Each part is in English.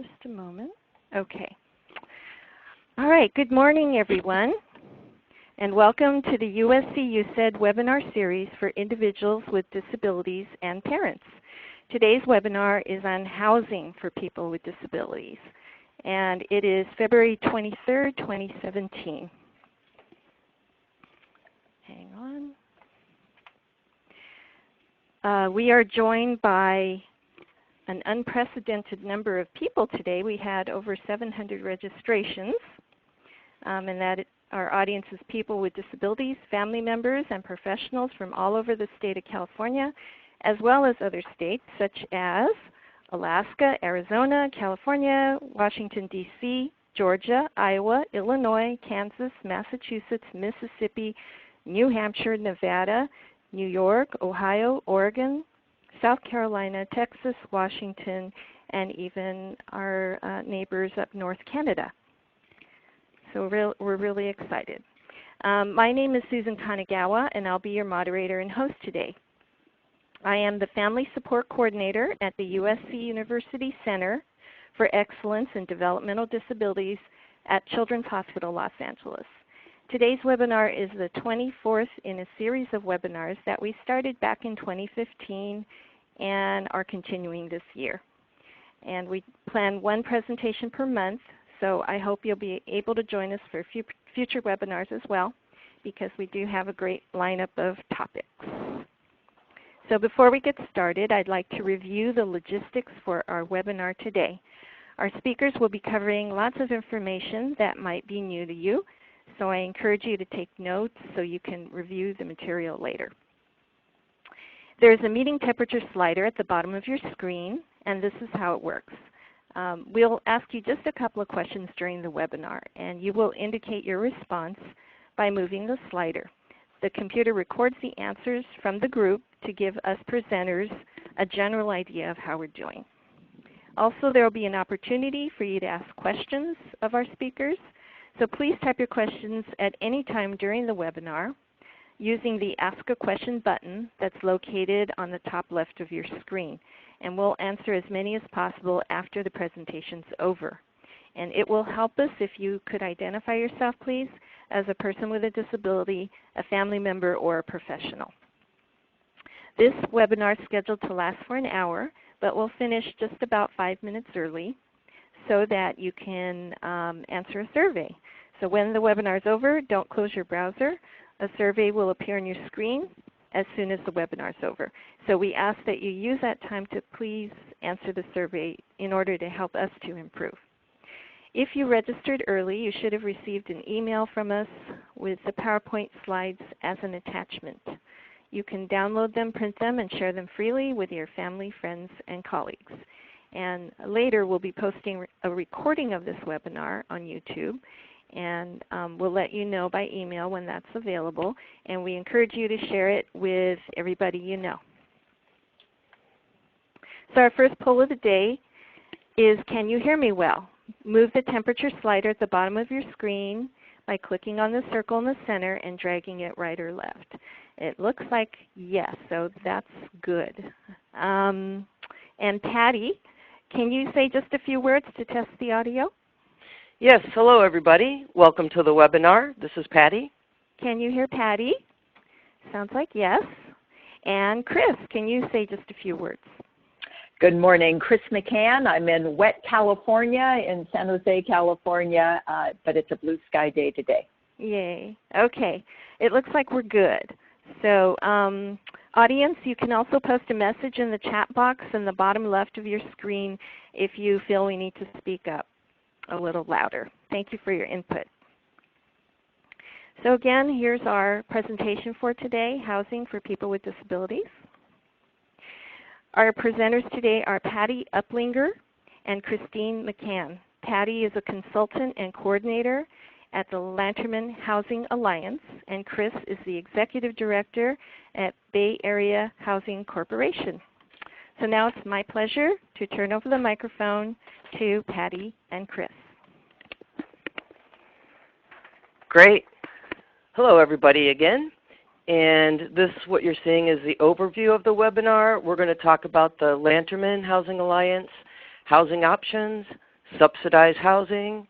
Just a moment. Okay. All right. Good morning, everyone, and welcome to the USC USED webinar series for individuals with disabilities and parents. Today's webinar is on housing for people with disabilities, and it is February 23rd, 2017. Hang on. We are joined by an unprecedented number of people today. We had over 700 registrations, and that our audience is people with disabilities, family members, and professionals from all over the state of California, as well as other states such as Alaska, Arizona, California, Washington, D.C., Georgia, Iowa, Illinois, Kansas, Massachusetts, Mississippi, New Hampshire, Nevada, New York, Ohio, Oregon, South Carolina, Texas, Washington, and even our neighbors up north, Canada. So we're really excited. My name is Susan Kanagawa, and I'll be your moderator and host today. I am the Family Support Coordinator at the USC University Center for Excellence in Developmental Disabilities at Children's Hospital, Los Angeles. Today's webinar is the 24th in a series of webinars that we started back in 2015 and are continuing this year. And we plan one presentation per month, so I hope you'll be able to join us for future webinars as well, because we do have a great lineup of topics. So before we get started, I'd like to review the logistics for our webinar today. Our speakers will be covering lots of information that might be new to you, so I encourage you to take notes so you can review the material later. There's a meeting temperature slider at the bottom of your screen, and this is how it works. We'll ask you just a couple of questions during the webinar, and you will indicate your response by moving the slider. The computer records the answers from the group to give us presenters a general idea of how we're doing. Also, there will be an opportunity for you to ask questions of our speakers, so please type your questions at any time during the webinar using the Ask a Question button that's located on the top left of your screen. And we'll answer as many as possible after the presentation's over. And it will help us if you could identify yourself, please, as a person with a disability, a family member, or a professional. This webinar is scheduled to last for an hour, but we'll finish just about 5 minutes early so that you can answer a survey. So when the webinar is over, don't close your browser. A survey will appear on your screen as soon as the webinar is over. So we ask that you use that time to please answer the survey in order to help us to improve. If you registered early, you should have received an email from us with the PowerPoint slides as an attachment. You can download them, print them, and share them freely with your family, friends, and colleagues. And later we'll be posting a recording of this webinar on YouTube, and we'll let you know by email when that's available, and we encourage you to share it with everybody you know. So our first poll of the day is, can you hear me well? Move the temperature slider at the bottom of your screen by clicking on the circle in the center and dragging it right or left. It looks like yes, so that's good. And Patty, can you say just a few words to test the audio? Yes, hello everybody. Welcome to the webinar. This is Patty. Can you hear Patty? Sounds like yes. And Chris, can you say just a few words? Good morning, Chris McCann. I'm in wet California, in San Jose, California, but it's a blue sky day today. Yay. Okay. It looks like we're good. So audience, you can also post a message in the chat box in the bottom left of your screen if you feel we need to speak up a little louder. Thank you for your input. So again, here's our presentation for today, Housing for People with Disabilities. Our presenters today are Patty Uplinger and Christine McCann. Patty is a consultant and coordinator at the Lanterman Housing Alliance, and Chris is the executive director at Bay Area Housing Corporation. So now it's my pleasure to turn over the microphone to Patty and Chris. Great. Hello everybody again. And this, what you're seeing, is the overview of the webinar. We're going to talk about the Lanterman Housing Alliance, housing options, subsidized housing,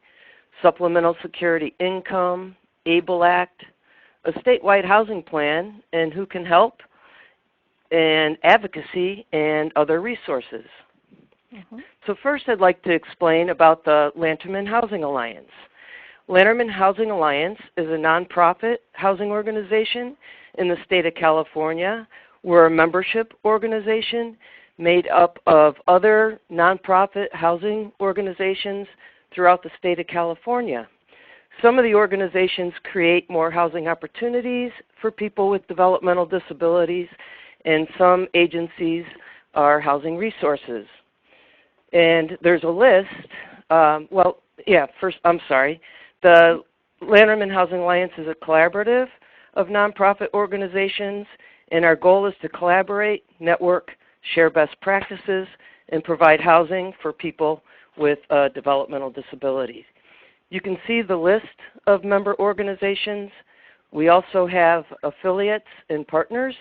supplemental security income, ABLE Act, a statewide housing plan, and who can help, and advocacy, and other resources. So first I'd like to explain about the Lanterman Housing Alliance. Lanterman Housing Alliance is a nonprofit housing organization in the state of California. We're a membership organization made up of other nonprofit housing organizations throughout the state of California. Some of the organizations create more housing opportunities for people with developmental disabilities, and some agencies are housing resources. And there's a list, the Lanterman Housing Alliance is a collaborative of nonprofit organizations, and our goal is to collaborate, network, share best practices, and provide housing for people with developmental disabilities. You can see the list of member organizations. We also have affiliates and partners.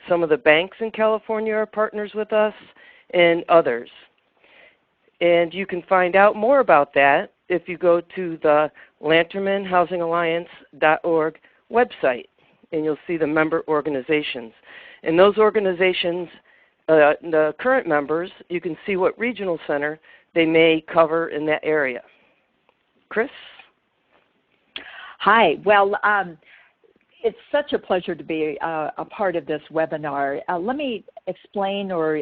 Some of the banks in California are partners with us, and others. And you can find out more about that if you go to the LantermanHousingAlliance.org website, and you'll see the member organizations. And those organizations, the current members, you can see what regional center they may cover in that area. Chris? Hi. Well, it's such a pleasure to be a part of this webinar. Let me explain or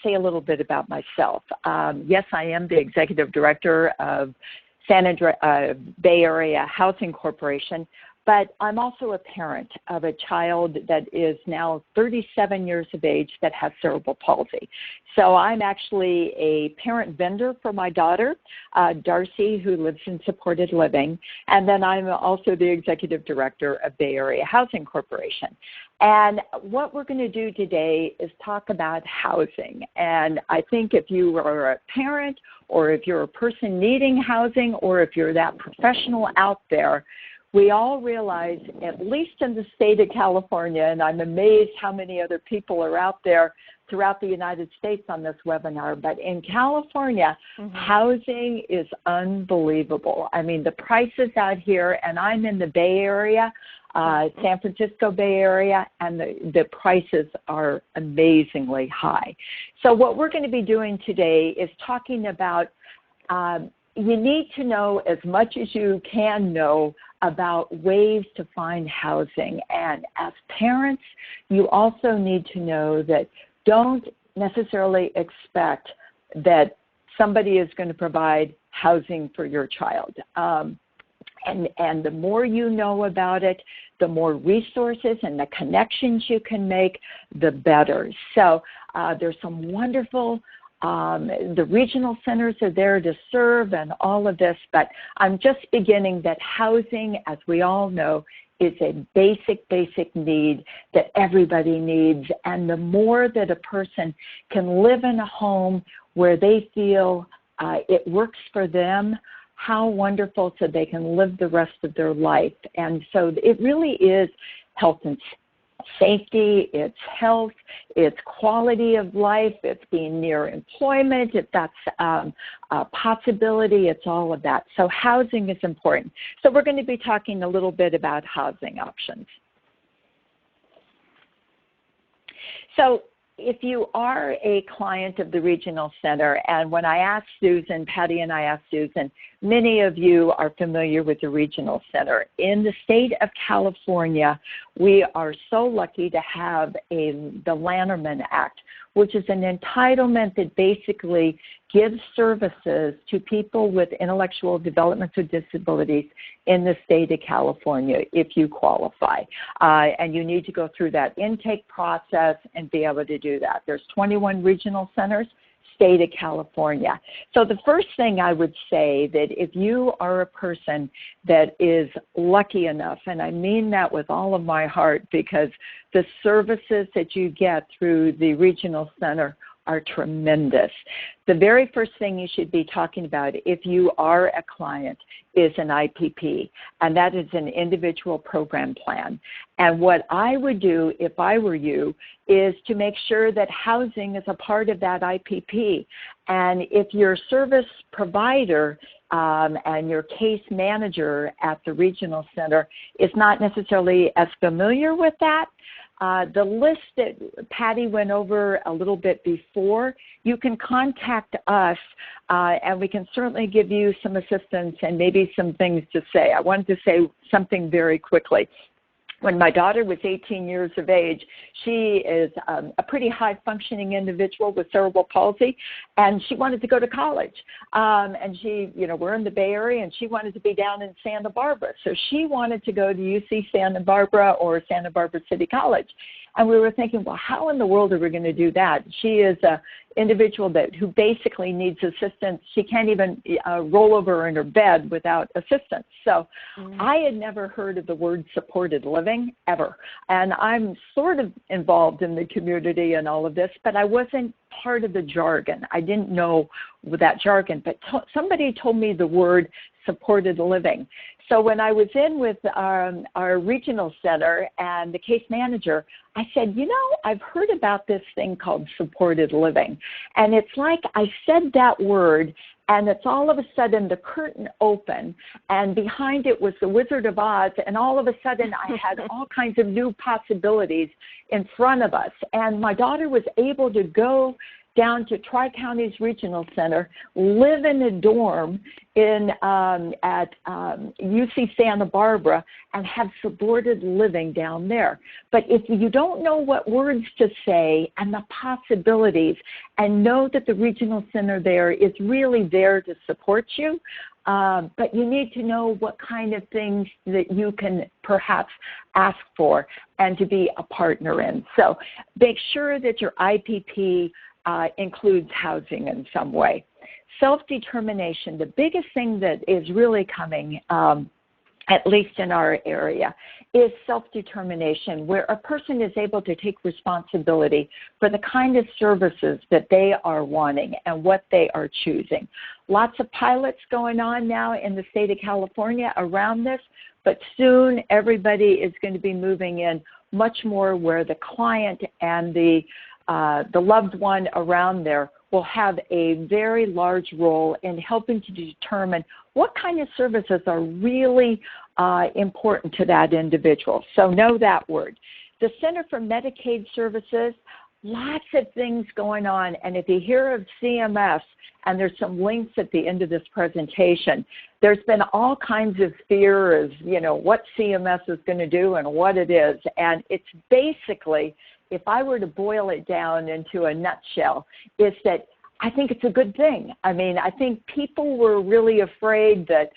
say a little bit about myself. Yes, I am the Executive Director of San Andreas Bay Area Housing Corporation, but I'm also a parent of a child that is now 37 years of age that has cerebral palsy. So I'm actually a parent vendor for my daughter, Darcy, who lives in supported living, and then I'm also the Executive Director of Bay Area Housing Corporation. And what we're going to do today is talk about housing. And I think if you are a parent, or if you're a person needing housing, or if you're that professional out there, we all realize, at least in the state of California, and I'm amazed how many other people are out there throughout the United States on this webinar, but in California, housing is unbelievable. I mean, the prices out here, and I'm in the Bay Area, San Francisco Bay Area, and the prices are amazingly high. So what we're going to be doing today is talking about you need to know as much as you can know about ways to find housing. And as parents, you also need to know that don't necessarily expect that somebody is going to provide housing for your child. And the more you know about it, the more resources and the connections you can make, the better. So there's some wonderful, the regional centers are there to serve and all of this, but I'm just beginning that housing, as we all know, is a basic need that everybody needs. And the more that a person can live in a home where they feel it works for them, how wonderful, so they can live the rest of their life. And so it really is health and safety, it's health, it's quality of life, it's being near employment, if that's a possibility, it's all of that. So housing is important. So we're going to be talking a little bit about housing options. So if you are a client of the Regional Center, and when I asked Susan, Patty and I asked Susan, many of you are familiar with the Regional Center. In the state of California, we are so lucky to have the Lanterman Act, which is an entitlement that basically gives services to people with intellectual developmental disabilities in the state of California if you qualify. And you need to go through that intake process and be able to do that. There's 21 regional centers, state of California. So the first thing I would say that if you are a person that is lucky enough, and I mean that with all of my heart, because the services that you get through the regional center are tremendous. The very first thing you should be talking about if you are a client is an IPP, and that is an individual program plan. And what I would do if I were you is to make sure that housing is a part of that IPP. And if your service provider and your case manager at the regional center is not necessarily as familiar with that, the list that Patty went over a little bit before, you can contact us and we can certainly give you some assistance and maybe some things to say. I wanted to say something very quickly. When my daughter was 18 years of age, she is a pretty high-functioning individual with cerebral palsy, and she wanted to go to college. And she, we're in the Bay Area, and she wanted to be down in Santa Barbara. So she wanted to go to UC Santa Barbara or Santa Barbara City College. And we were thinking, well, how in the world are we going to do that? She is an individual who basically needs assistance. She can't even roll over in her bed without assistance. So I had never heard of the word supported living ever. And I'm sort of involved in the community and all of this, but I wasn't part of the jargon. I didn't know that jargon, but somebody told me the word supported living. So when I was in with our regional center and the case manager, I said, I've heard about this thing called supported living. And it's like I said that word, and it's all of a sudden the curtain opened, and behind it was the Wizard of Oz, and all of a sudden I had all kinds of new possibilities in front of us. And my daughter was able to go down to Tri-Counties Regional Center, live in a dorm at UC Santa Barbara, and have supported living down there. But if you don't know what words to say and the possibilities, and know that the Regional Center there is really there to support you, but you need to know what kind of things that you can perhaps ask for and to be a partner in. So make sure that your IPP includes housing in some way. Self-determination, the biggest thing that is really coming, at least in our area, is self-determination, where a person is able to take responsibility for the kind of services that they are wanting and what they are choosing. Lots of pilots going on now in the state of California around this, but soon everybody is going to be moving in much more where the client and the loved one around there will have a very large role in helping to determine what kind of services are really important to that individual. So know that word. The Center for Medicaid Services, lots of things going on. And if you hear of CMS, and there's some links at the end of this presentation, there's been all kinds of fear of, what CMS is going to do and what it is. And it's basically, if I were to boil it down into a nutshell, is that I think it's a good thing. I mean, I think people were really afraid that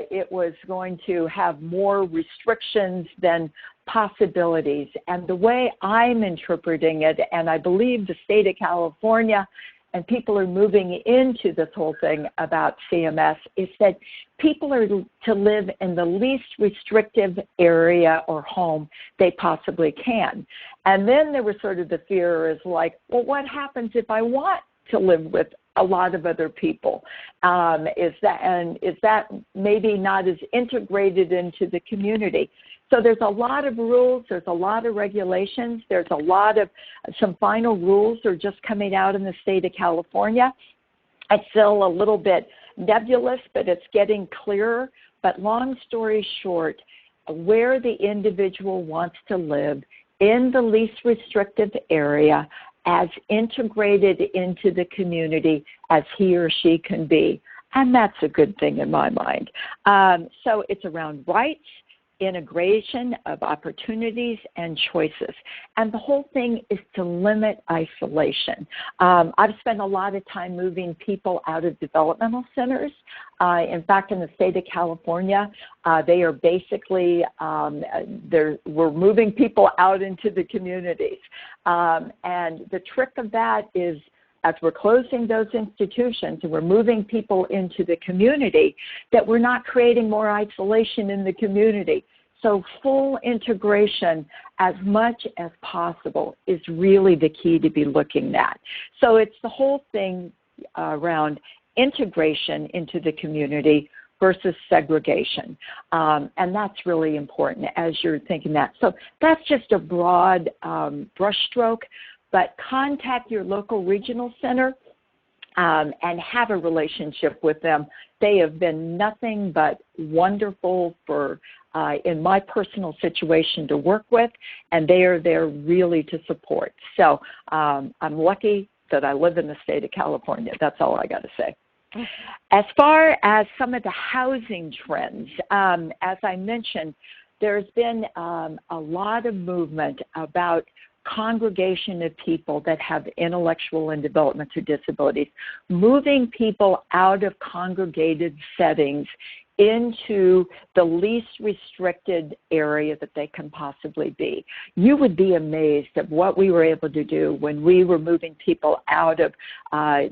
it was going to have more restrictions than possibilities. And the way I'm interpreting it, and I believe the state of California and people are moving into this whole thing about CMS, is that people are to live in the least restrictive area or home they possibly can. And then there was sort of the fear is like, well, what happens if I want to live with a lot of other people? Is that maybe not as integrated into the community? So there's a lot of rules, there's a lot of regulations, there's a lot of, some final rules are just coming out in the state of California. It's still a little bit nebulous, but it's getting clearer. But long story short, where the individual wants to live in the least restrictive area, as integrated into the community as he or she can be. And that's a good thing in my mind. So it's around rights, integration of opportunities and choices. And the whole thing is to limit isolation. I've spent a lot of time moving people out of developmental centers. In fact, in the state of California, they are basically, we're moving people out into the communities. And the trick of that is, as we're closing those institutions and we're moving people into the community, that we're not creating more isolation in the community. So full integration as much as possible is really the key to be looking at. So it's the whole thing around integration into the community versus segregation. And that's really important as you're thinking that. So that's just a broad brushstroke, but contact your local regional center and have a relationship with them. They have been nothing but wonderful for, in my personal situation, to work with, and they are there really to support. So I'm lucky that I live in the state of California. That's all I got to say. As far as some of the housing trends, as I mentioned, there's been a lot of movement about congregation of people that have intellectual and developmental disabilities, moving people out of congregated settings into the least restricted area that they can possibly be. You would be amazed at what we were able to do when we were moving people out of,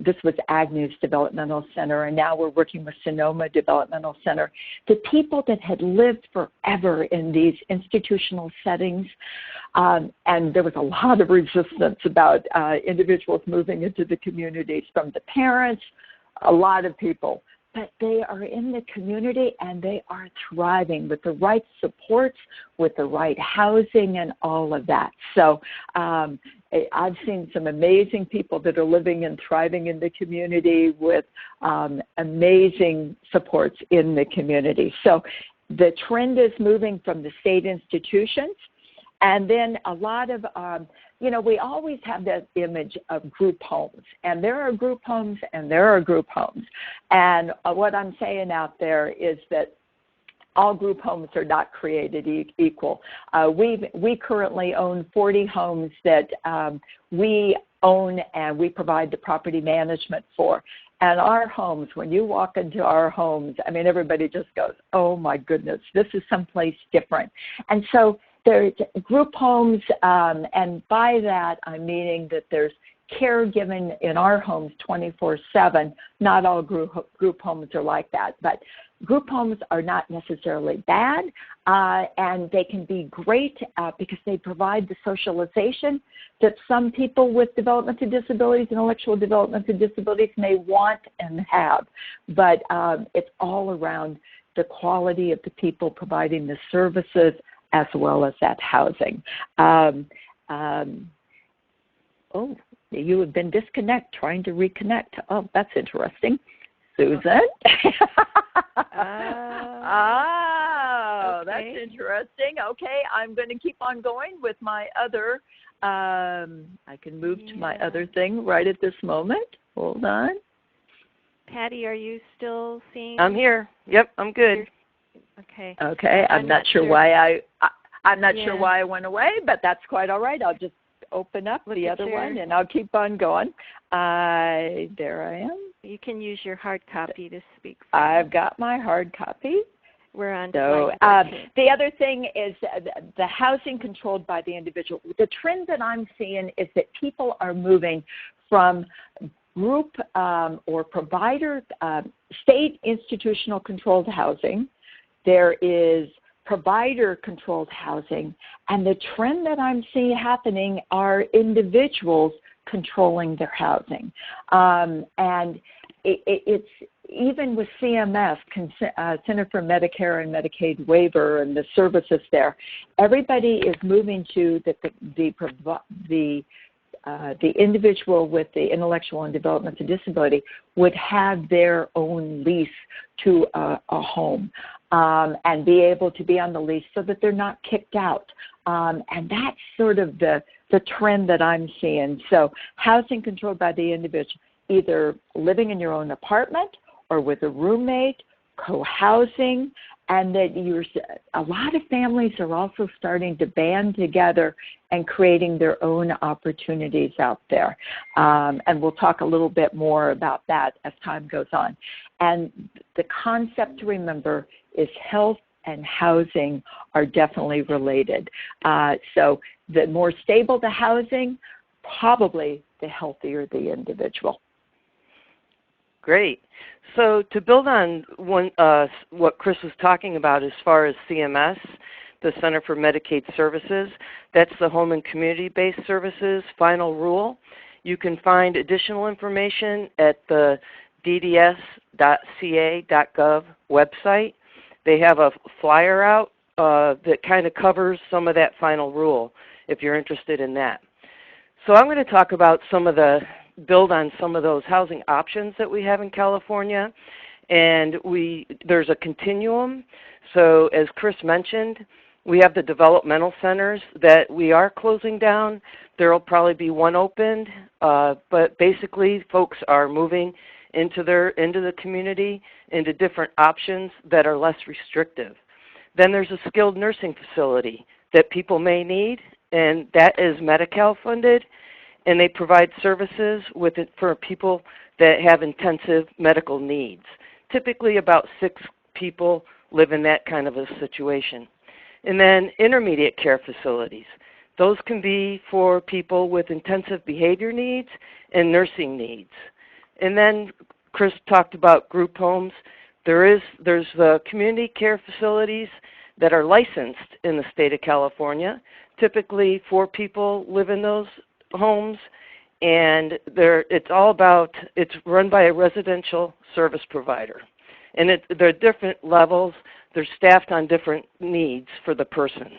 this was Agnews Developmental Center, and now we're working with Sonoma Developmental Center. The people that had lived forever in these institutional settings, and there was a lot of resistance about individuals moving into the communities from the parents, a lot of people. But they are in the community and they are thriving with the right supports, with the right housing and all of that. So I've seen some amazing people that are living and thriving in the community with amazing supports in the community. So the trend is moving from the state institutions, and then a lot of we always have that image of group homes, and there are group homes and there are group homes. And what I'm saying out there is that all group homes are not created equal. We currently own 40 homes that we own and we provide the property management for. And our homes, when you walk into our homes, I mean, everybody just goes, oh my goodness, this is someplace different. And so there's group homes, and by that I'm meaning that there's care given in our homes 24/7. Not all group homes are like that, but group homes are not necessarily bad, and they can be great because they provide the socialization that some people with developmental disabilities, intellectual developmental disabilities may want and have. But it's all around the quality of the people providing the services as well as that housing. Oh, you have been trying to reconnect. Oh, that's interesting. Susan? Oh, that's interesting. Okay, I'm going to keep on going with my other, I can move to my other thing right at this moment. Hold on. Patty, are you still seeing? I'm here. Yep, I'm good. Okay. Okay, I'm not sure why I'm not sure why I went away, but that's quite all right. I'll just open up the other one and I'll keep on going. There I am. You can use your hard copy to speak. I've got my hard copy. We're on. So the other thing is the housing controlled by the individual. The trend that I'm seeing is that people are moving from group or provider, state institutional controlled housing. There is provider-controlled housing, and the trend that I'm seeing happening are individuals controlling their housing. And it's even with CMS, Center for Medicare and Medicaid Waiver, and the services there, everybody is moving to the individual with the intellectual and developmental disability would have their own lease to a home. And be able to be on the lease so that they're not kicked out. And that's sort of the trend that I'm seeing. So housing controlled by the individual, either living in your own apartment or with a roommate, co-housing, and that a lot of families are also starting to band together and creating their own opportunities out there. And we'll talk a little bit more about that as time goes on. And the concept to remember is health and housing are definitely related. So the more stable the housing, probably the healthier the individual. Great. So to build on what Chris was talking about as far as CMS, the Center for Medicaid Services. That's the Home and Community-Based Services final rule. You can find additional information at the dds.ca.gov website. They have a flyer out that kind of covers some of that final rule if you're interested in that. So I'm going to talk about build on some of those housing options that we have in California. And there's a continuum. So as Chris mentioned, we have the developmental centers that we are closing down. There will probably be one opened, but basically folks are moving into the community, into different options that are less restrictive. Then there's a skilled nursing facility that people may need, and that is Medi-Cal funded, and they provide services for people that have intensive medical needs. Typically about 6 people live in that kind of a situation. And then intermediate care facilities. Those can be for people with intensive behavior needs and nursing needs. And then Chris talked about group homes. There's the community care facilities that are licensed in the state of California. Typically 4 people live in those homes, and it's run by a residential service provider. And there are different levels. They're staffed on different needs for the person.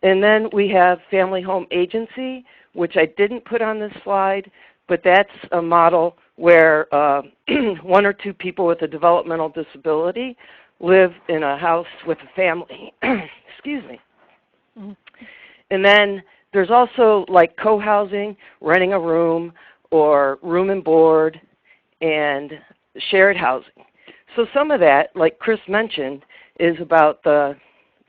And then we have Family Home Agency, which I didn't put on this slide, but that's a model where 1 or 2 people with a developmental disability live in a house with a family. Excuse me. And then there's also like co-housing, renting a room, or room and board, and shared housing. So some of that, like Chris mentioned, is about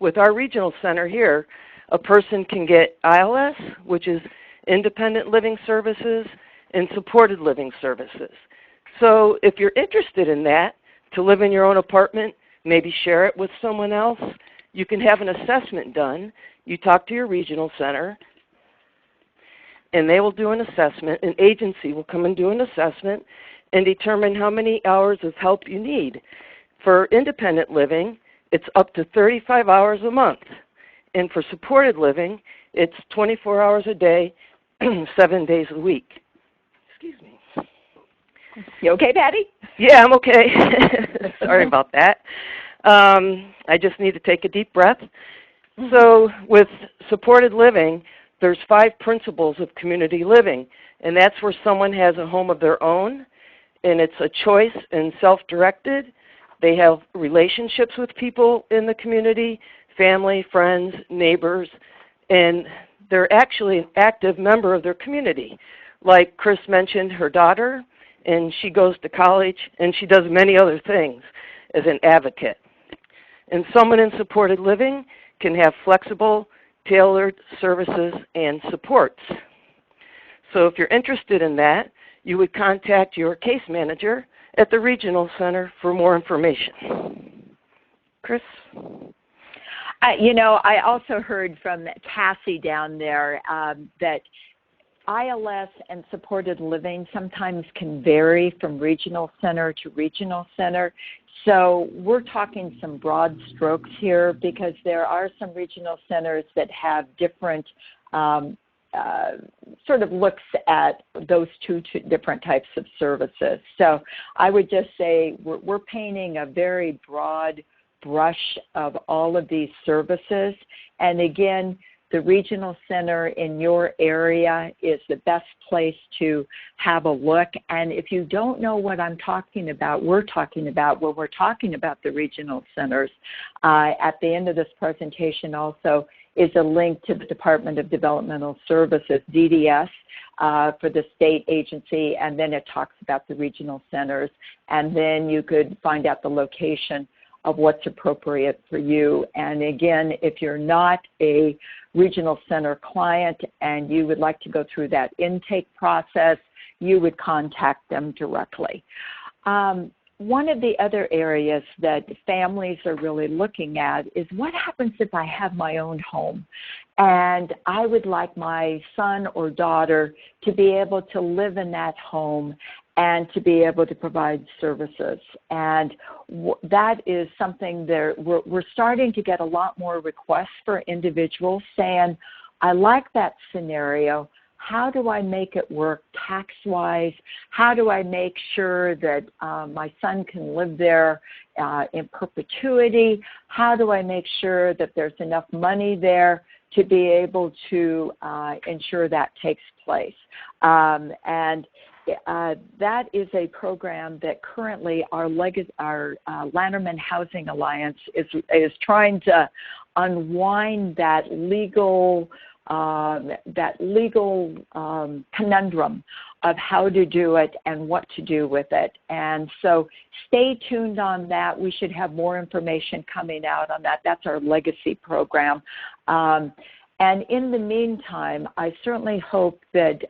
with our regional center here, a person can get ILS, which is independent living services, and supported living services. So if you're interested in that, to live in your own apartment, maybe share it with someone else, you can have an assessment done. You talk to your regional center, and they will do an assessment. An agency will come and do an assessment and determine how many hours of help you need. For independent living, it's up to 35 hours a month. And for supported living, it's 24 hours a day, 7 days a week. Excuse me. You okay, Patty? Yeah, I'm okay. Sorry about that. I just need to take a deep breath. So with supported living, there's 5 principles of community living, and that's where someone has a home of their own, and it's a choice and self-directed. They have relationships with people in the community, family, friends, neighbors, and they're actually an active member of their community. Like Chris mentioned, her daughter, and she goes to college, and she does many other things as an advocate. And someone in supported living can have flexible, tailored services and supports. So if you're interested in that, you would contact your case manager at the regional center for more information. Chris? I also heard from Cassie down there that ILS and supported living sometimes can vary from regional center to regional center. So we're talking some broad strokes here because there are some regional centers that have different sort of looks at those two different types of services. So I would just say we're painting a very broad brush of all of these services. And again, the regional center in your area is the best place to have a look. And if you don't know what I'm talking about, we're talking about when we're talking about the regional centers. At the end of this presentation also is a link to the Department of Developmental Services, DDS, for the state agency, and then it talks about the regional centers. And then you could find out the location of what's appropriate for you. And again, if you're not a regional center client and you would like to go through that intake process, you would contact them directly. One of the other areas that families are really looking at is what happens if I have my own home and I would like my son or daughter to be able to live in that home and to be able to provide services. And that is something that we're starting to get a lot more requests for individuals saying, I like that scenario. How do I make it work tax-wise? How do I make sure that my son can live there in perpetuity? How do I make sure that there's enough money there to be able to ensure that takes place? And that is a program that currently our Lanterman Housing Alliance is trying to unwind that legal conundrum of how to do it and what to do with it. And so stay tuned on that. We should have more information coming out on that. That's our legacy program. And in the meantime, I certainly hope that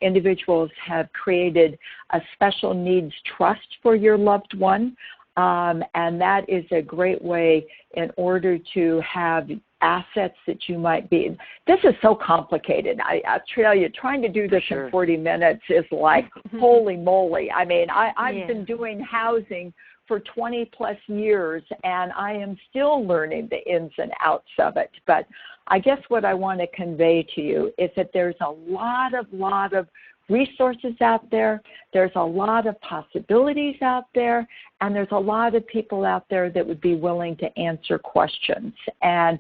individuals have created a special needs trust for your loved one. And that is a great way in order to have assets that you might be. This is so complicated. I tell you, trying to do this in 40 minutes is like, holy moly. I mean, I've been doing housing for 20 plus years, and I am still learning the ins and outs of it. But I guess what I want to convey to you is that there's a lot of resources out there. There's a lot of possibilities out there, and there's a lot of people out there that would be willing to answer questions. And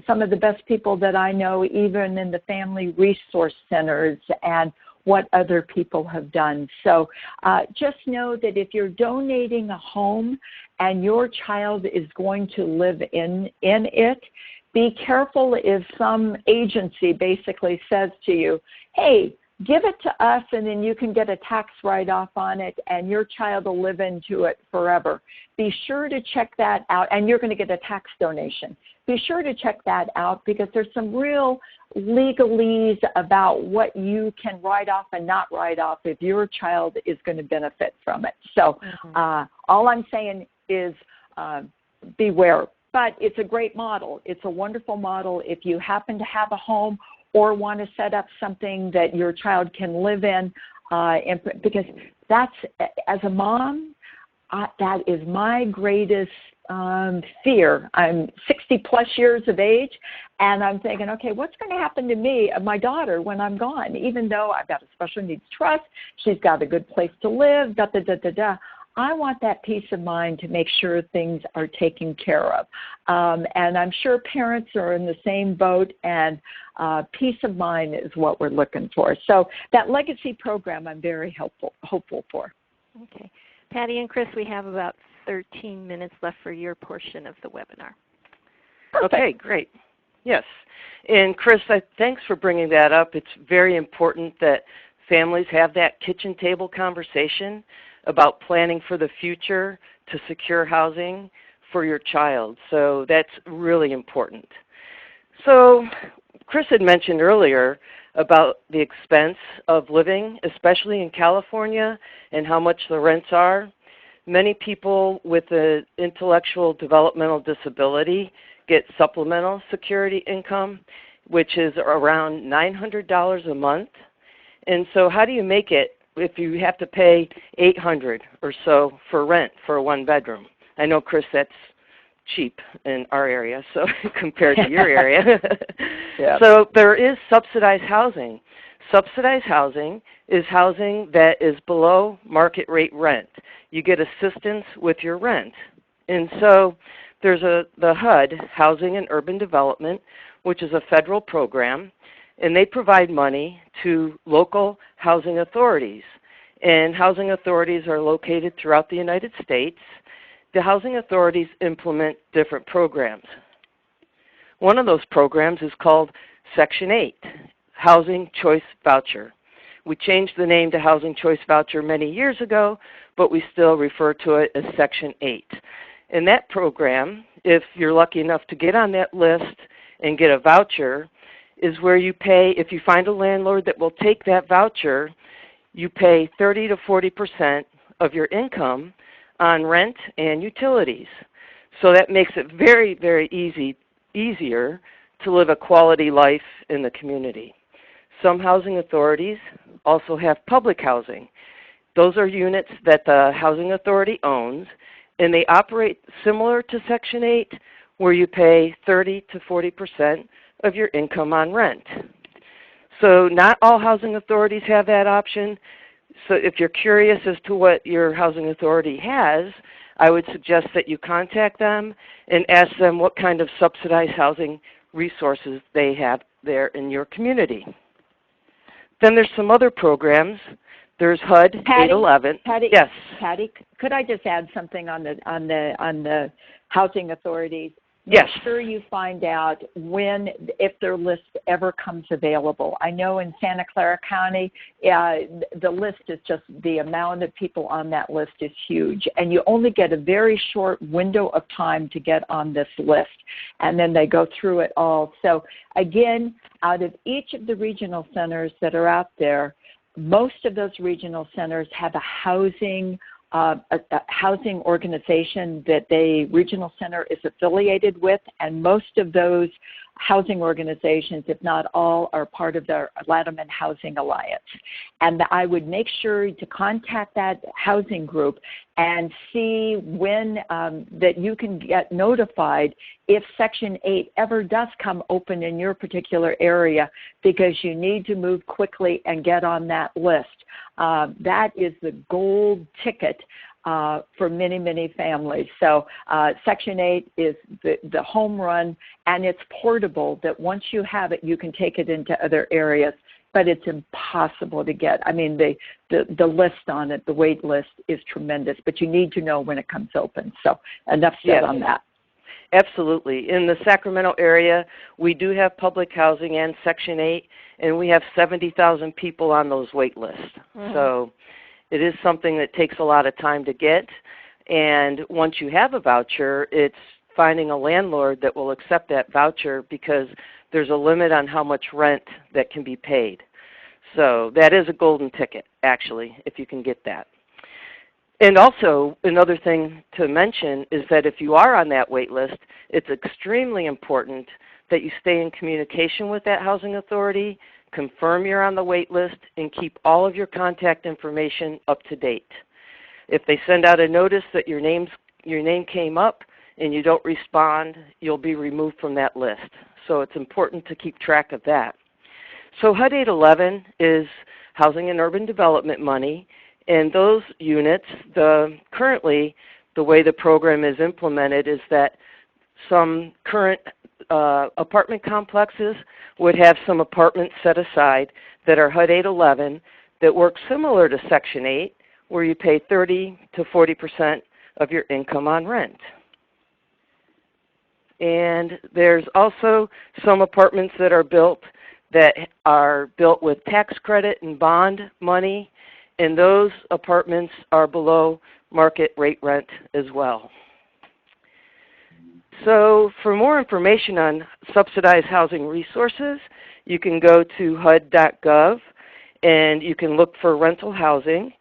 some of the best people that I know, even in the family resource centers, and what other people have done. So just know that if you're donating a home and your child is going to live in it, be careful if some agency basically says to you, hey, give it to us and then you can get a tax write-off on it and your child will live into it forever. Be sure to check that out, and you're going to get a tax donation. Be sure to check that out because there's some real legalese about what you can write off and not write off if your child is going to benefit from it. So all I'm saying is beware. But it's a great model. It's a wonderful model if you happen to have a home or want to set up something that your child can live in, because that's, as a mom, that is my greatest fear. I'm 60 plus years of age, and I'm thinking, okay, what's going to happen to me, my daughter, when I'm gone? Even though I've got a special needs trust, she's got a good place to live, I want that peace of mind to make sure things are taken care of. And I'm sure parents are in the same boat, and peace of mind is what we're looking for. So that legacy program I'm very hopeful for. Okay. Patty and Chris, we have about 13 minutes left for your portion of the webinar. Perfect. Okay, great. Yes. And Chris, thanks for bringing that up. It's very important that families have that kitchen table conversation about planning for the future to secure housing for your child. So that's really important. So Chris had mentioned earlier about the expense of living, especially in California, and how much the rents are. Many people with an intellectual developmental disability get supplemental security income, which is around $900 a month. And so how do you make it if you have to pay $800 or so for rent for a one-bedroom? I know, Chris, that's cheap in our area, so compared to your area. Yep. So there is subsidized housing. Subsidized housing is housing that is below market rate rent. You get assistance with your rent. And so there's the HUD, Housing and Urban Development, which is a federal program, and they provide money to local housing authorities. And housing authorities are located throughout the United States. The housing authorities implement different programs. One of those programs is called Section 8, Housing Choice Voucher. We changed the name to Housing Choice Voucher many years ago, but we still refer to it as Section 8. And that program, if you're lucky enough to get on that list and get a voucher, is where you pay, if you find a landlord that will take that voucher, you pay 30 to 40% of your income on rent and utilities. So that makes it very, very easier to live a quality life in the community. Some housing authorities also have public housing. Those are units that the Housing Authority owns, and they operate similar to Section 8, where you pay 30 to 40% of your income on rent. So not all housing authorities have that option. So if you're curious as to what your housing authority has, I would suggest that you contact them and ask them what kind of subsidized housing resources they have there in your community. Then there's some other programs. There's HUD 811. Patty, yes. Patty, could I just add something on the housing authorities? Yes. Make sure you find out if their list ever comes available. I know in Santa Clara County, the list is just, the amount of people on that list is huge. And you only get a very short window of time to get on this list. And then they go through it all. So again, out of each of the regional centers that are out there, most of those regional centers have a housing organization that the regional center is affiliated with, and most of those housing organizations, if not all, are part of the Latimer Housing Alliance. And I would make sure to contact that housing group and see when that you can get notified if Section 8 ever does come open in your particular area, because you need to move quickly and get on that list. That is the gold ticket for many, many families. So Section 8 is the home run, and it's portable, that once you have it, you can take it into other areas, but it's impossible to get. I mean, the list on it, the wait list is tremendous, but you need to know when it comes open. So enough said on that. Absolutely. In the Sacramento area, we do have public housing and Section 8, and we have 70,000 people on those wait lists. Mm-hmm. So it is something that takes a lot of time to get, and once you have a voucher, it's finding a landlord that will accept that voucher, because there's a limit on how much rent that can be paid. So that is a golden ticket, actually, if you can get that. And also, another thing to mention is that if you are on that wait list, it's extremely important that you stay in communication with that housing authority, confirm you're on the wait list, and keep all of your contact information up to date. If they send out a notice that your name came up and you don't respond, you'll be removed from that list. So it's important to keep track of that. So HUD 811 is Housing and Urban Development money. And those units, currently the way the program is implemented is that some current apartment complexes would have some apartments set aside that are HUD 811 that work similar to Section 8, where you pay 30 to 40% of your income on rent. And there's also some apartments that are built with tax credit and bond money, and those apartments are below market rate rent as well. So for more information on subsidized housing resources, you can go to HUD.gov and you can look for rental housing,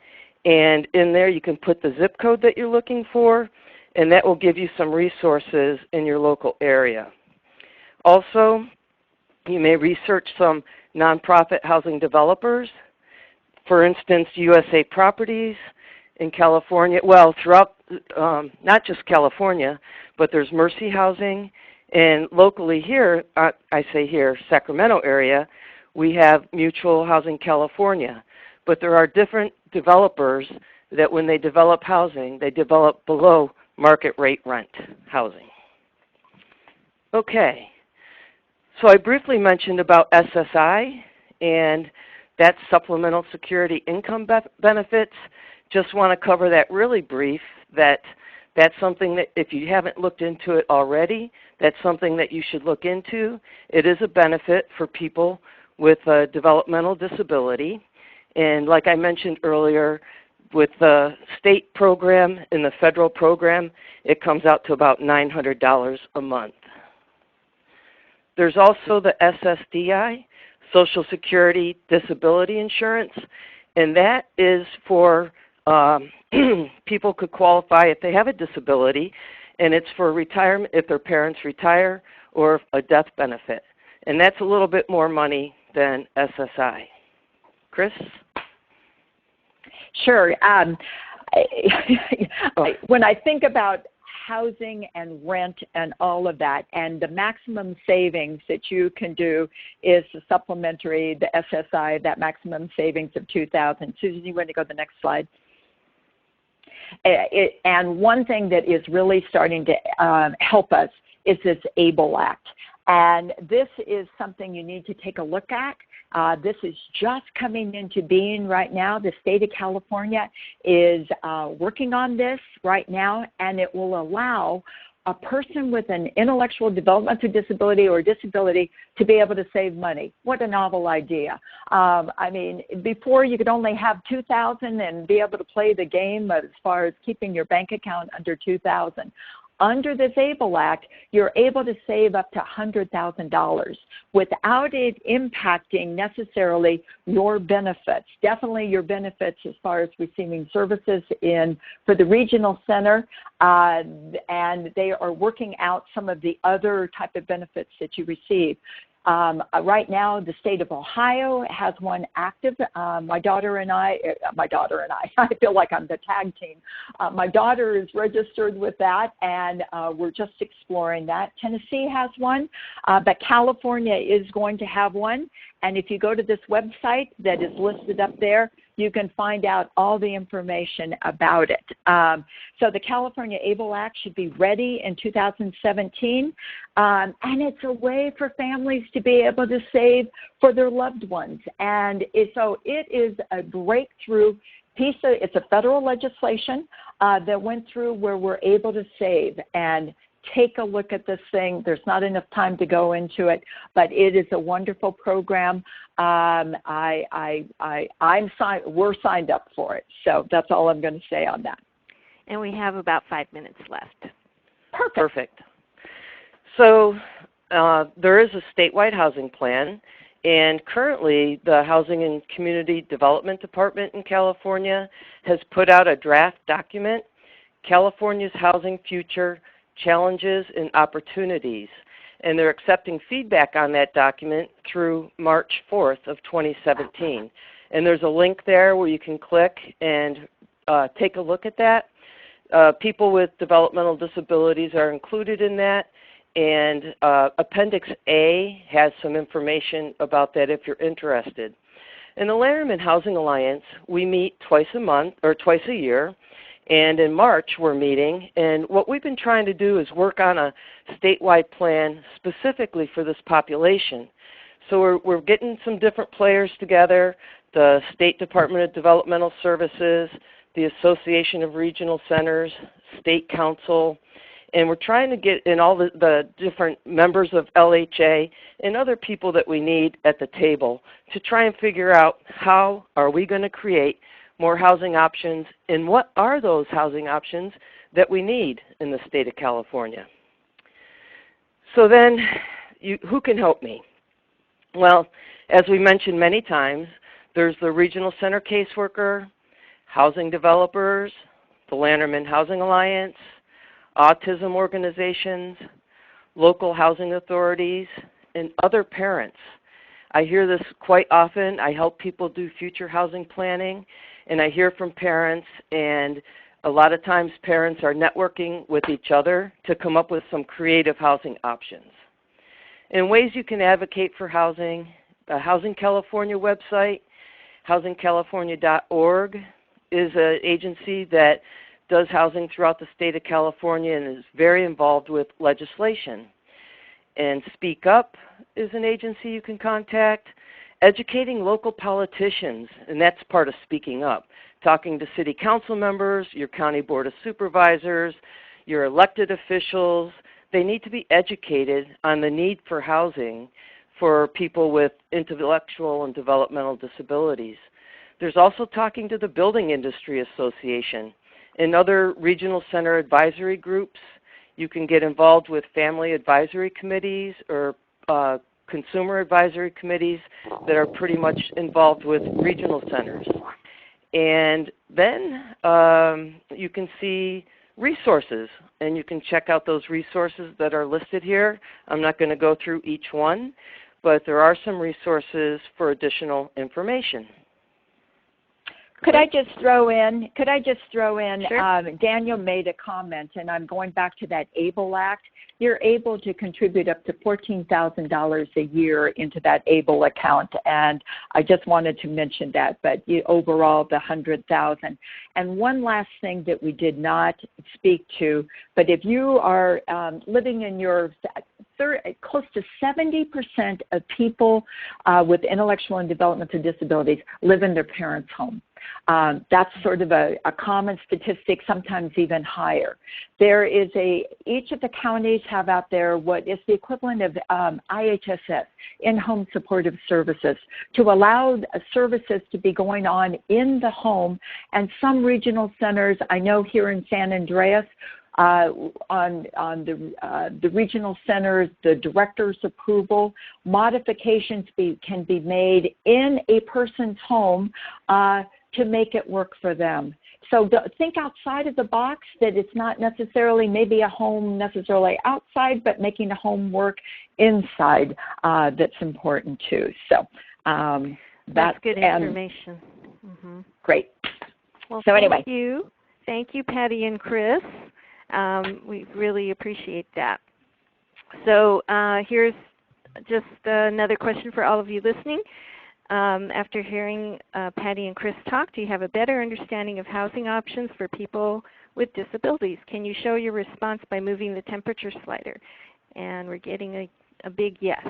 and in there you can put the zip code that you're looking for, and that will give you some resources in your local area. Also, you may research some nonprofit housing developers. For instance, USA Properties in California, well, throughout, not just California, but there's Mercy Housing, and locally here, I say here, Sacramento area, we have Mutual Housing California. But there are different developers that when they develop housing, they develop below market rate rent housing. Okay, so I briefly mentioned about SSI, and that's Supplemental Security Income Benefits. Just want to cover that really brief, that's something that if you haven't looked into it already, that's something that you should look into. It is a benefit for people with a developmental disability. And like I mentioned earlier, with the state program and the federal program, it comes out to about $900 a month. There's also the SSDI, Social Security Disability Insurance, and that is for people could qualify if they have a disability, and it's for retirement if their parents retire or a death benefit. And that's a little bit more money than SSI. Chris? Sure. Oh. When I think about housing and rent and all of that, and the maximum savings that you can do is the supplementary, the SSI, that maximum savings of $2,000. Susan, you want to go to the next slide? And one thing that is really starting to help us is this ABLE Act. And this is something you need to take a look at. This is just coming into being right now. The state of California is working on this right now, and it will allow a person with an intellectual developmental disability or disability to be able to save money. What a novel idea. I mean, before you could only have $2,000 and be able to play the game as far as keeping your bank account under $2,000. Under this ABLE Act, you're able to save up to $100,000 without it impacting necessarily your benefits. Definitely your benefits as far as receiving services for the regional center, and they are working out some of the other type of benefits that you receive. Right now, the state of Ohio has one active. My daughter and I, I feel like I'm the tag team. My daughter is registered with that, and we're just exploring that. Tennessee has one, but California is going to have one. And if you go to this website that is listed up there, you can find out all the information about it. So the California ABLE Act should be ready in 2017. And it's a way for families to be able to save for their loved ones. And so it is a breakthrough piece of, it's a federal legislation that went through where we're able to save. And take a look at this thing. There's not enough time to go into it, but it is a wonderful program. We're signed up for it. So that's all I'm going to say on that. And we have about 5 minutes left. Perfect. So there is a statewide housing plan, and currently the Housing and Community Development Department in California has put out a draft document, California's Housing Future, Challenges and Opportunities, and they're accepting feedback on that document through March 4th of 2017. And there's a link there where you can click and take a look at that. People with developmental disabilities are included in that, and Appendix A has some information about that if you're interested. In the Lanterman Housing Alliance, we meet twice a year. And in March, we're meeting, and what we've been trying to do is work on a statewide plan specifically for this population. So we're getting some different players together, the State Department of Developmental Services, the Association of Regional Centers, State Council, and we're trying to get in all the different members of LHA and other people that we need at the table to try and figure out how are we going to create more housing options, and what are those housing options that we need in the state of California. So then, who can help me? Well, as we mentioned many times, there's the Regional Center Caseworker, housing developers, the Lanterman Housing Alliance, autism organizations, local housing authorities, and other parents. I hear this quite often. I help people do future housing planning, and I hear from parents, and a lot of times parents are networking with each other to come up with some creative housing options. In ways you can advocate for housing, the Housing California website, housingcalifornia.org, is an agency that does housing throughout the state of California and is very involved with legislation. And Speak Up is an agency you can contact. Educating local politicians, and that's part of speaking up. Talking to city council members, your county board of supervisors, your elected officials. They need to be educated on the need for housing for people with intellectual and developmental disabilities. There's also talking to the Building Industry Association and other regional center advisory groups. You can get involved with family advisory committees or consumer advisory committees that are pretty much involved with regional centers. And then you can see resources, and you can check out those resources that are listed here. I'm not going to go through each one, but there are some resources for additional information. Could I just throw in? Sure. Daniel made a comment, and I'm going back to that ABLE Act. You're able to contribute up to $14,000 a year into that ABLE account, and I just wanted to mention that. But overall, the $100,000. And one last thing that we did not speak to, but if you are living in your close to 70% of people with intellectual and developmental disabilities live in their parents' home. That's sort of a common statistic, sometimes even higher. There is each of the counties have out there what is the equivalent of IHSS, in-home supportive services, to allow services to be going on in the home. And some regional centers, I know here in San Andreas, on the regional centers, the director's approval, modifications can be made in a person's home to make it work for them. So think outside of the box, that it's not necessarily maybe a home necessarily outside, but making the home work inside that's important too. So that's good information. Mm-hmm. Great. Well, so thank anyway. you. Thank you, Patty and Chris. We really appreciate that. So here's just another question for all of you listening. After hearing Patty and Chris talk, do you have a better understanding of housing options for people with disabilities? Can you show your response by moving the temperature slider? And we're getting a big yes,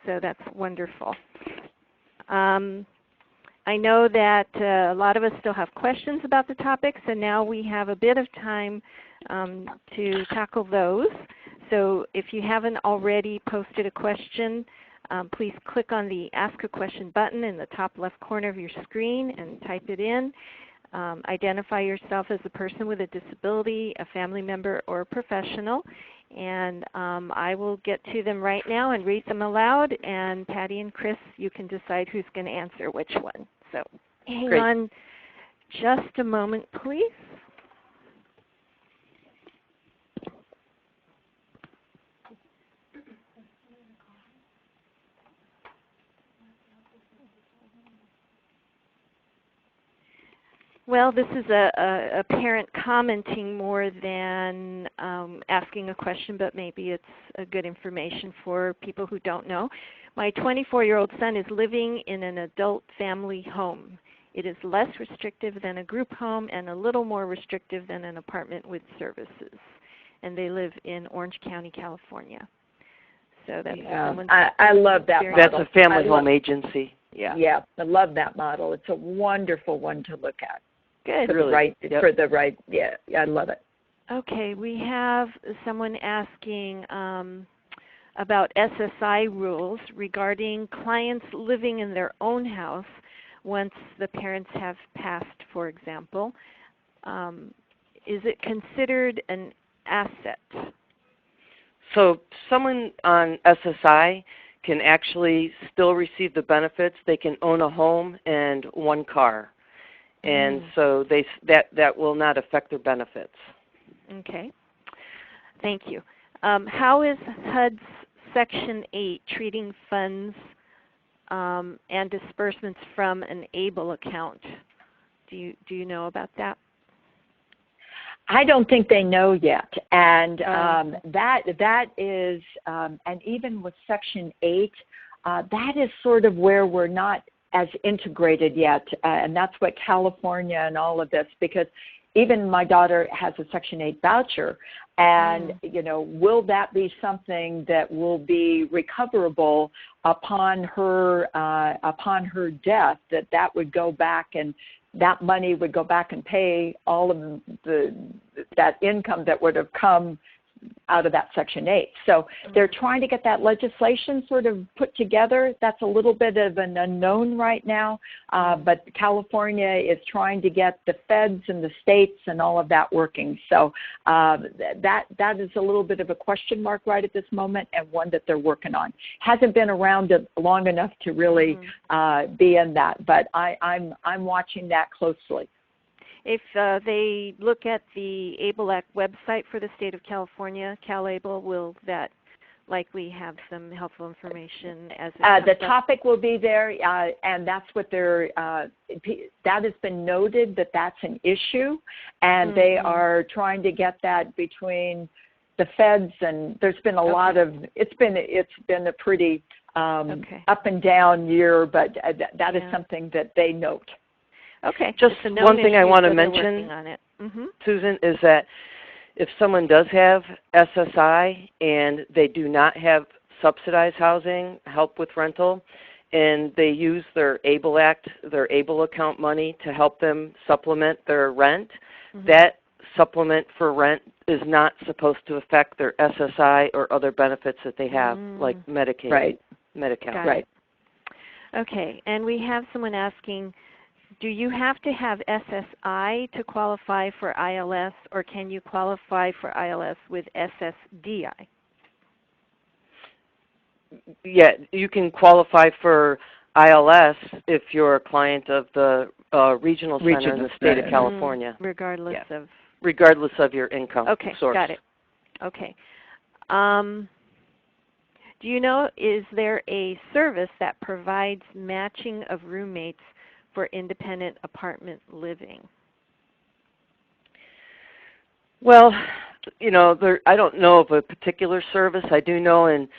so that's wonderful. I know that a lot of us still have questions about the topic, so now we have a bit of time to tackle those. So if you haven't already posted a question, please click on the Ask a Question button in the top left corner of your screen and type it in. Identify yourself as a person with a disability, a family member, or a professional. And I will get to them right now and read them aloud. And Patty and Chris, you can decide who's going to answer which one. So hang on just a moment, please. Well, this is a parent commenting more than asking a question, but maybe it's a good information for people who don't know. My 24-year-old son is living in an adult family home. It is less restrictive than a group home and a little more restrictive than an apartment with services. And they live in Orange County, California. So that's I love that model. That's a family home agency. Yeah, I love that model. It's a wonderful one to look at. Good. For the right, yeah, I love it. Okay, we have someone asking about SSI rules regarding clients living in their own house once the parents have passed, for example. Is it considered an asset? So someone on SSI can actually still receive the benefits. They can own a home and one car. And so that will not affect their benefits. Okay. Thank you. How is HUD's Section 8 treating funds and disbursements from an ABLE account? Do you know about that? I don't think they know yet, and that is, and even with Section 8, that is sort of where we're not as integrated yet, and that's what California and all of this, because even my daughter has a Section 8 voucher, and will that be something that will be recoverable upon her death? That would go back, and that money would go back and pay all of that income that would have come out of that Section 8. So they're trying to get that legislation sort of put together. That's a little bit of an unknown right now, but California is trying to get the feds and the states and all of that working. So that is a little bit of a question mark right at this moment, and one that they're working on. Hasn't been around long enough to really be in that, but I'm watching that closely. If they look at the ABLE Act website for the state of California, CalABLE, will that likely have some helpful information as it the comes up? topic will be there, and that's what they're. That has been noted that that's an issue, and they are trying to get that between the feds, and there's been a lot of. It's been a pretty up and down year, but that is something that they note. Okay. Just one thing I want to mention, on it. Susan, is that if someone does have SSI and they do not have subsidized housing, help with rental, and they use their ABLE Act, their ABLE account money to help them supplement their rent, that supplement for rent is not supposed to affect their SSI or other benefits that they have, like Medicaid, Medi-Cal. Right. Okay, and we have someone asking, do you have to have SSI to qualify for ILS, or can you qualify for ILS with SSDI? Yeah, you can qualify for ILS if you're a client of the regional center in the state of California. Regardless of your income source. Got it. Okay. Do you know, is there a service that provides matching of roommates for independent apartment living? Well, I don't know of a particular service. I do know in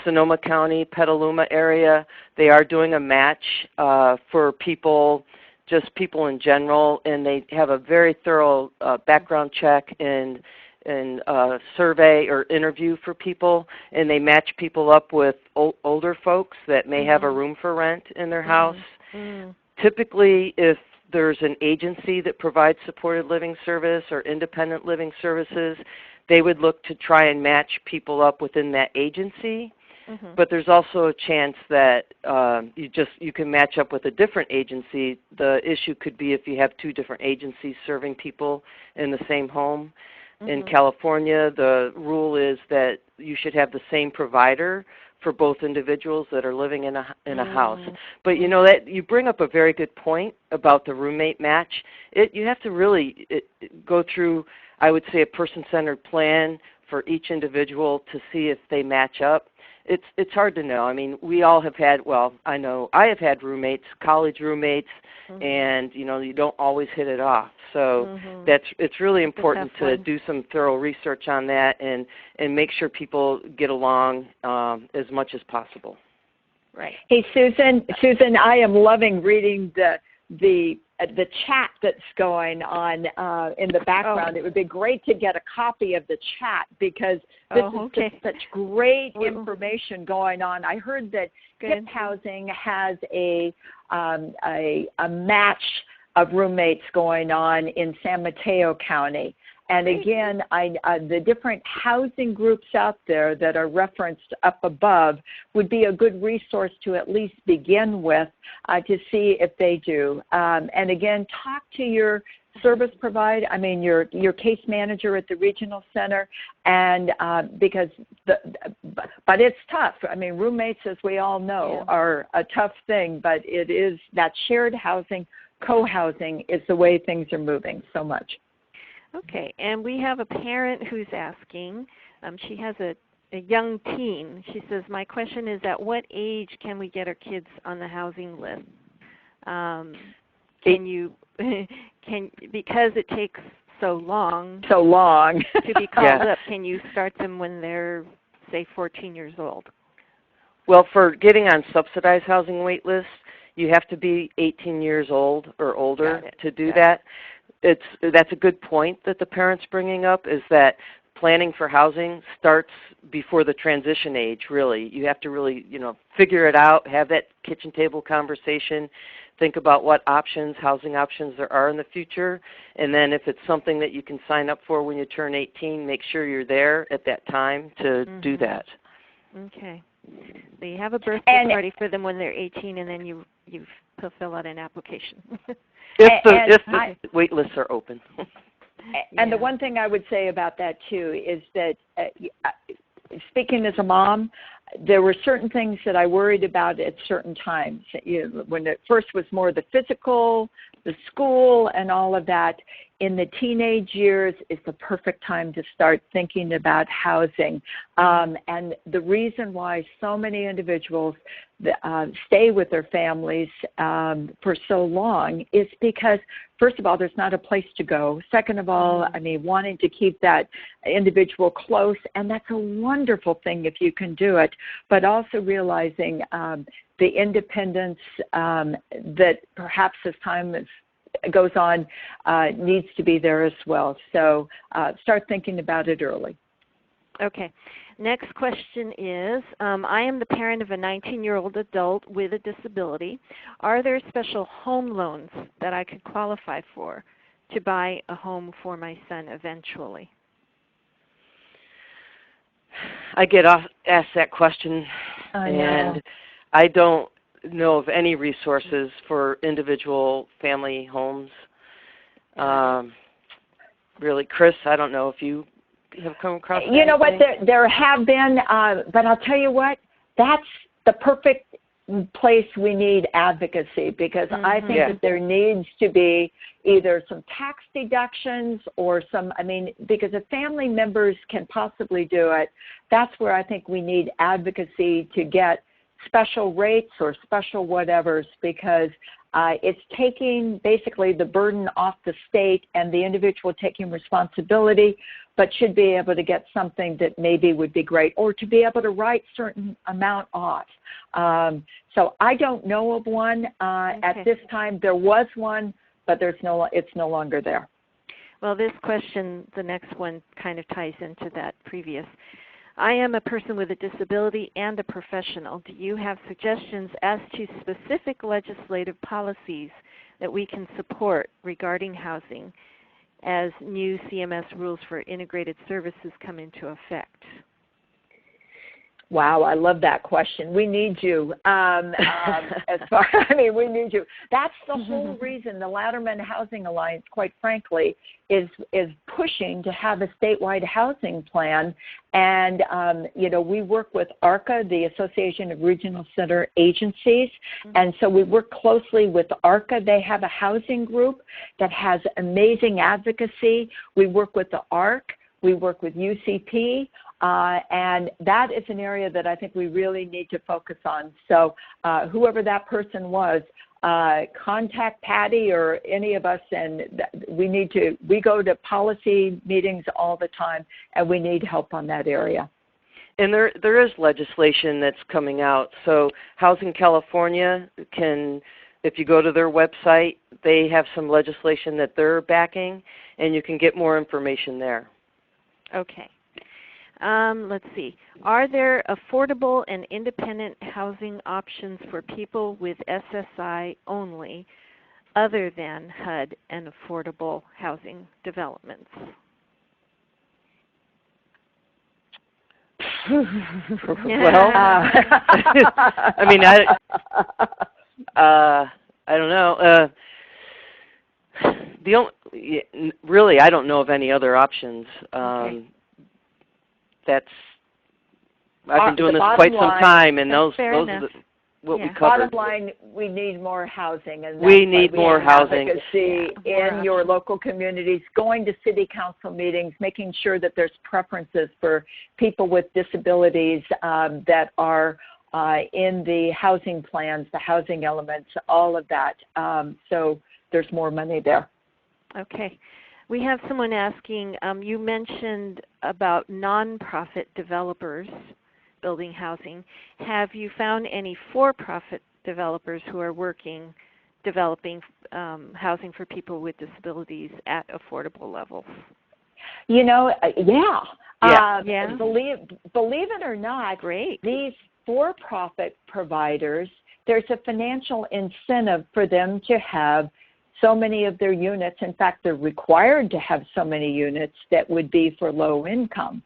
Sonoma County, Petaluma area, they are doing a match for people, just people in general, and they have a very thorough background check and survey or interview for people, and they match people up with older folks that may have a room for rent in their house. Typically, if there's an agency that provides supported living service or independent living services, they would look to try and match people up within that agency. But there's also a chance that you can match up with a different agency. The issue could be if you have two different agencies serving people in the same home. In California, the rule is that you should have the same provider for both individuals that are living in a house. But that you bring up a very good point about the roommate match. You have to really go through, I would say, a person-centered plan for each individual to see if they match up. It's hard to know. I mean, we all have had, I know I have had roommates, college roommates, and you don't always hit it off. So it's really important to do some thorough research on that and make sure people get along as much as possible. Right. Hey, Susan, I am loving reading the chat that's going on in the background. It would be great to get a copy of the chat because this is just such great information going on. I heard that HIP Housing has a match of roommates going on in San Mateo County. And again, the different housing groups out there that are referenced up above would be a good resource to at least begin with to see if they do. And again, talk to your service provider, your case manager at the regional center, and because but it's tough. I mean, roommates, as we all know, are a tough thing, but it is that shared housing, co-housing is the way things are moving so much. Okay, and we have a parent who's asking, she has a young teen. She says, my question is, at what age can we get our kids on the housing list? Because it takes so long to be called up, can you start them when they're, say, 14 years old? Well, for getting on subsidized housing wait lists, you have to be 18 years old or older to do that. That's a good point that the parent's bringing up, is that planning for housing starts before the transition age, really. You have to really, figure it out, have that kitchen table conversation, think about what housing options there are in the future, and then if it's something that you can sign up for when you turn 18, make sure you're there at that time to do that. Okay. So you have a birthday party for them when they're 18, and then you fill out an application. If the wait lists are open. And the one thing I would say about that, too, is that speaking as a mom, there were certain things that I worried about at certain times. When it first was more the physical the school and all of that. In the teenage years is the perfect time to start thinking about housing. And the reason why so many individuals stay with their families for so long is because, first of all, there's not a place to go. Second of all, I mean, wanting to keep that individual close, and that's a wonderful thing if you can do it, but also realizing the independence that perhaps as time goes on needs to be there as well. So start thinking about it early. Okay. Next question is, I am the parent of a 19-year-old adult with a disability. Are there special home loans that I could qualify for to buy a home for my son eventually? I get asked that question, and I don't know of any resources for individual family homes. Really, Chris, I don't know if you have come across anything. You know what, there have been, but I'll tell you what, that's the perfect place we need advocacy, because I think that there needs to be either some tax deductions or some, I mean, because if family members can possibly do it, that's where I think we need advocacy to get special rates or special whatevers, because it's taking basically the burden off the state and the individual taking responsibility, but should be able to get something that maybe would be great, or to be able to write certain amount off. So I don't know of one at this time. There was one, but it's no longer there. Well, this question, the next one, kind of ties into that previous. I am a person with a disability and a professional. Do you have suggestions as to specific legislative policies that we can support regarding housing as new CMS rules for integrated services come into effect? Wow, I love that question. We need you. We need you. That's the whole reason the Latterman Housing Alliance, quite frankly, is pushing to have a statewide housing plan. And, we work with ARCA, the Association of Regional Center Agencies. And so we work closely with ARCA. They have a housing group that has amazing advocacy. We work with the ARC. We work with UCP. And that is an area that I think we really need to focus on. So whoever that person was, contact Patty or any of us, and we go to policy meetings all the time, and we need help on that area. And there is legislation that's coming out. So Housing California can, if you go to their website, they have some legislation that they're backing, and you can get more information there. Okay. Let's see. Are there affordable and independent housing options for people with SSI only, other than HUD and affordable housing developments? Well, I mean, I don't know. Really, I don't know of any other options. Okay. I've been doing this quite some time, and those are what we covered. Bottom line, we need more housing, and we need more housing. Advocacy in your local communities, going to city council meetings, making sure that there's preferences for people with disabilities that are in the housing plans, the housing elements, all of that. So there's more money there. Okay. We have someone asking, you mentioned about nonprofit developers building housing. Have you found any for-profit developers who are developing housing for people with disabilities at affordable levels? Yeah. Yeah. Believe it or not, great. These for-profit providers, there's a financial incentive for them to have so many of their units. In fact, they're required to have so many units that would be for low income.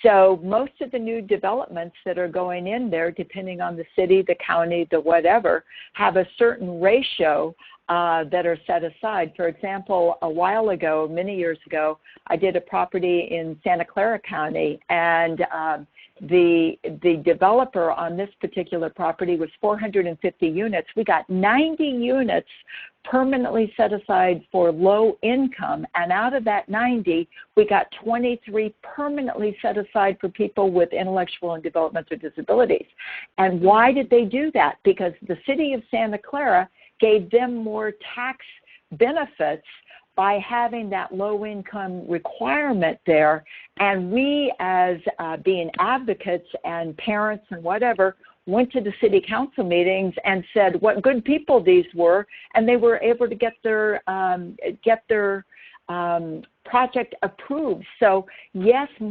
So most of the new developments that are going in there, depending on the city, the county, the whatever, have a certain ratio that are set aside. For example, a while ago, many years ago, I did a property in Santa Clara County, and the developer on this particular property was 450 units. We got 90 units permanently set aside for low income, and out of that 90, we got 23 permanently set aside for people with intellectual and developmental disabilities. And why did they do that? Because the city of Santa Clara gave them more tax benefits by having that low income requirement there. And we, as being advocates and parents and whatever, went to the city council meetings and said what good people these were, and they were able to get their project approved. So yes, I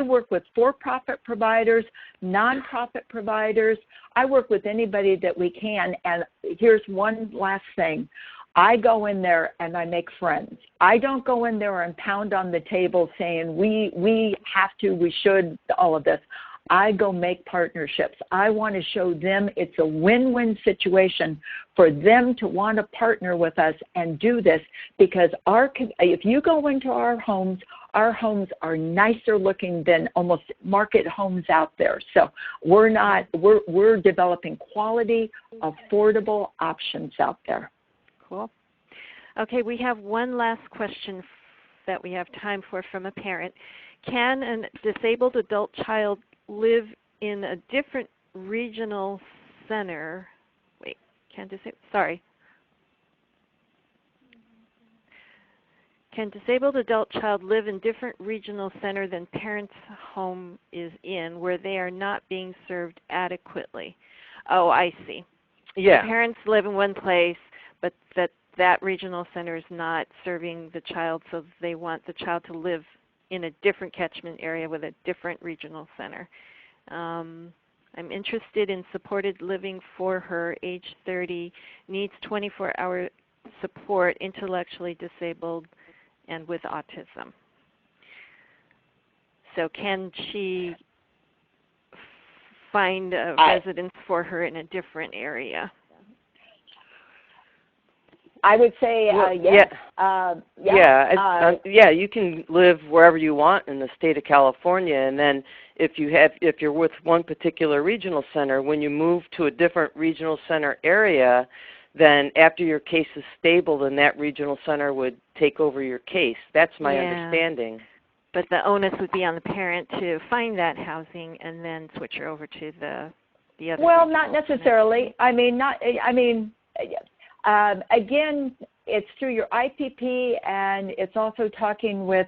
work with for-profit providers, nonprofit providers. I work with anybody that we can. And here's one last thing. I go in there and I make friends. I don't go in there and pound on the table saying we have to, we should, all of this. I go make partnerships. I want to show them it's a win-win situation for them to want to partner with us and do this, because if you go into our homes are nicer looking than almost market homes out there. So we're developing quality, affordable options out there. Cool. Okay, we have one last question that we have time for from a parent. Can a disabled adult child live in a different regional center? Can disabled adult child live in different regional center than parent's home is in, where they are not being served adequately? Oh, I see. Yeah. The parents live in one place, but that regional center is not serving the child, so they want the child to live in a different catchment area with a different regional center. I'm interested in supported living for her, age 30, needs 24-hour support, intellectually disabled, and with autism. So can she find a residence for her in a different area? I would say yes. Yeah, you can live wherever you want in the state of California, and then if you're with one particular regional center, when you move to a different regional center area, then after your case is stable, then that regional center would take over your case. That's my understanding. But the onus would be on the parent to find that housing and then switch her over to the other. Well, not necessarily. Again, it's through your IPP, and it's also talking with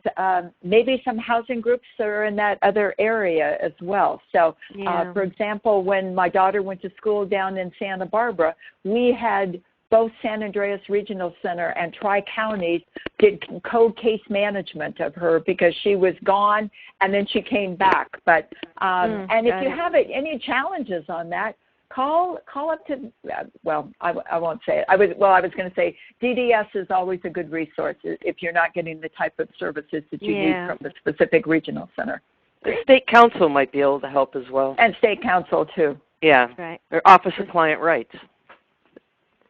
maybe some housing groups that are in that other area as well. So, for example, when my daughter went to school down in Santa Barbara, we had both San Andreas Regional Center and Tri-Counties did co-case management of her because she was gone and then she came back. But and if you have any challenges on that, call up to, I won't say it. I was going to say DDS is always a good resource if you're not getting the type of services that you need from the specific regional center. The state council might be able to help as well. And state council too. Yeah, right. Or Office of Client Rights.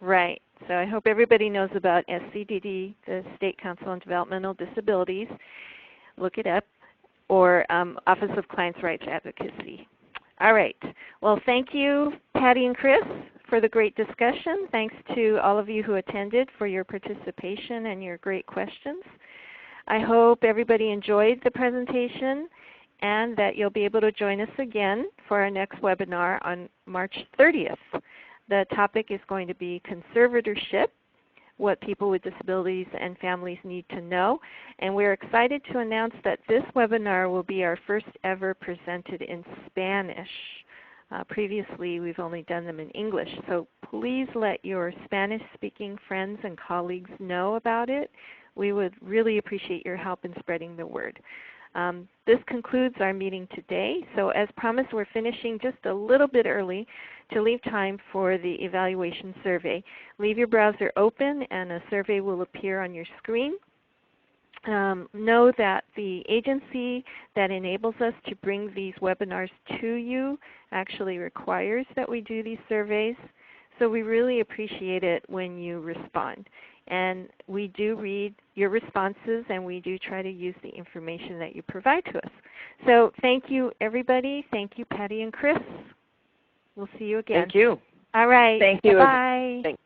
Right. So I hope everybody knows about SCDD, the State Council on Developmental Disabilities. Look it up. Or Office of Clients' Rights Advocacy. All right. Well, thank you, Patty and Chris, for the great discussion. Thanks to all of you who attended for your participation and your great questions. I hope everybody enjoyed the presentation and that you'll be able to join us again for our next webinar on March 30th. The topic is going to be conservatorship, what people with disabilities and families need to know. And we're excited to announce that this webinar will be our first ever presented in Spanish. Previously, we've only done them in English. So please let your Spanish-speaking friends and colleagues know about it. We would really appreciate your help in spreading the word. This concludes our meeting today. So as promised, we're finishing just a little bit early to leave time for the evaluation survey. Leave your browser open and a survey will appear on your screen. Know that the agency that enables us to bring these webinars to you actually requires that we do these surveys. So we really appreciate it when you respond. And we do read your responses, and we do try to use the information that you provide to us. So thank you, everybody. Thank you, Patty and Chris. We'll see you again. Thank you. All right. Thank you. Bye. Thank